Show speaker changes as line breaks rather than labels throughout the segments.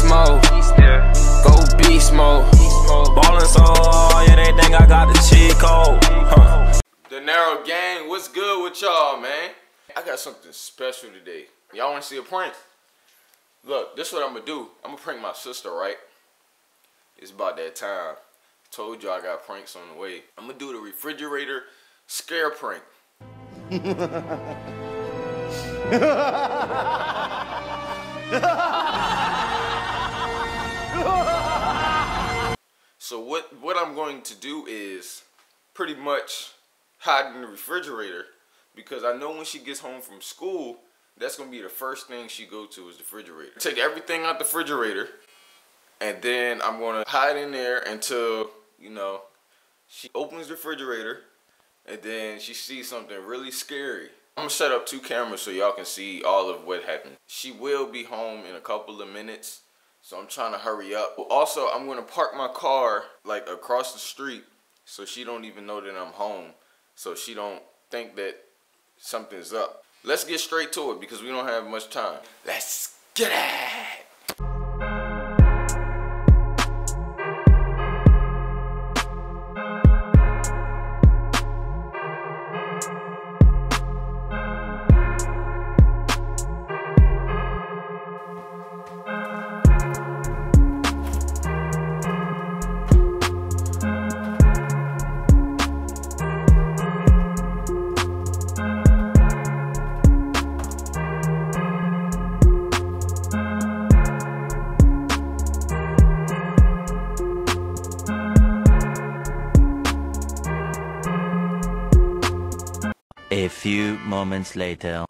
mode. Go beast mode. Ballin' so hard, yeah, they think I got the cheat code.
Dinero gang, what's good with y'all, man? I got something special today. Y'all wanna see a prank? Look, this is what I'm gonna do. I'm gonna prank my sister, right? It's about that time. Told you I got pranks on the way. I'm gonna do the refrigerator scare prank. So what I'm going to do is pretty much hide in the refrigerator, because I know when she gets home from school, that's gonna be the first thing she go to is the refrigerator. Take everything out the refrigerator, and then I'm gonna hide in there until, you know, she opens the refrigerator, and then she sees something really scary. I'm gonna set up 2 cameras so y'all can see all of what happened. She will be home in a couple of minutes, so I'm trying to hurry up. Also, I'm gonna park my car like across the street so she don't even know that I'm home, so she don't think that something's up. Let's get straight to it because we don't have much time. Let's get it!
A few moments later.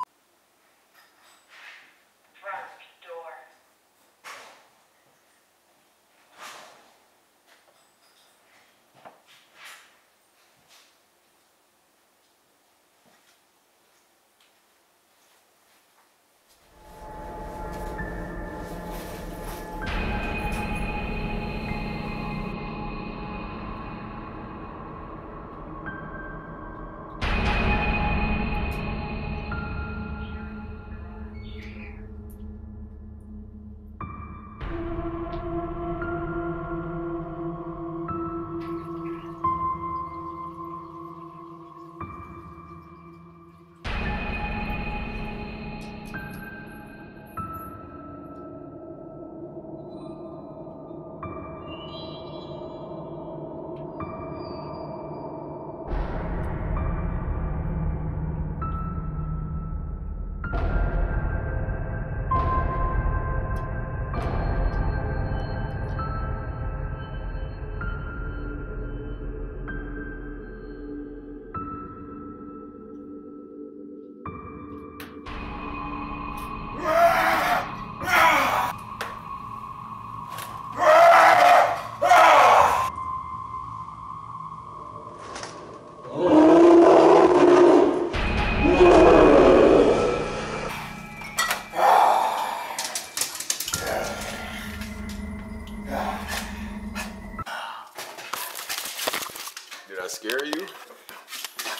Did I scare you?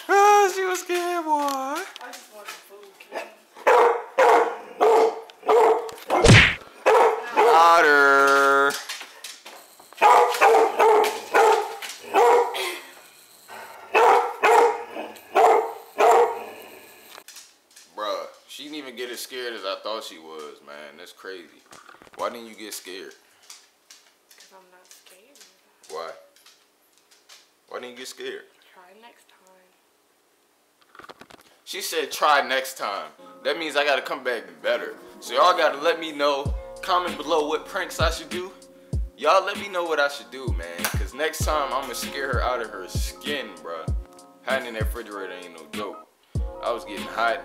Oh, she was scared, boy.
I just wanted food, kid.
Otter. Bruh, she didn't even get as scared as I thought she was, man. That's crazy. Why didn't you get scared?
Because I'm not scared.
Why? Why didn't you get scared?
Try next time.
She said try next time. That means I gotta come back better. So y'all gotta let me know. Comment below what pranks I should do. Y'all let me know what I should do, man. Cause next time I'm gonna scare her out of her skin, bruh. Hiding in that refrigerator ain't no joke. I was getting hot.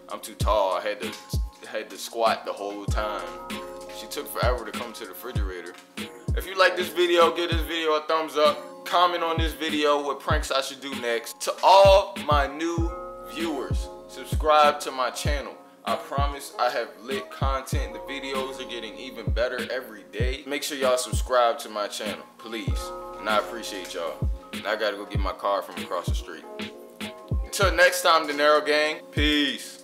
I'm too tall. I had to squat the whole time. She took forever to come to the refrigerator. If you like this video, give this video a thumbs up. Comment on this video what pranks I should do next. To all my new viewers, subscribe to my channel. I promise I have lit content. The videos are getting even better every day. Make sure y'all subscribe to my channel, please. And I appreciate y'all. And I gotta go get my car from across the street. Until next time, Dinero gang, peace.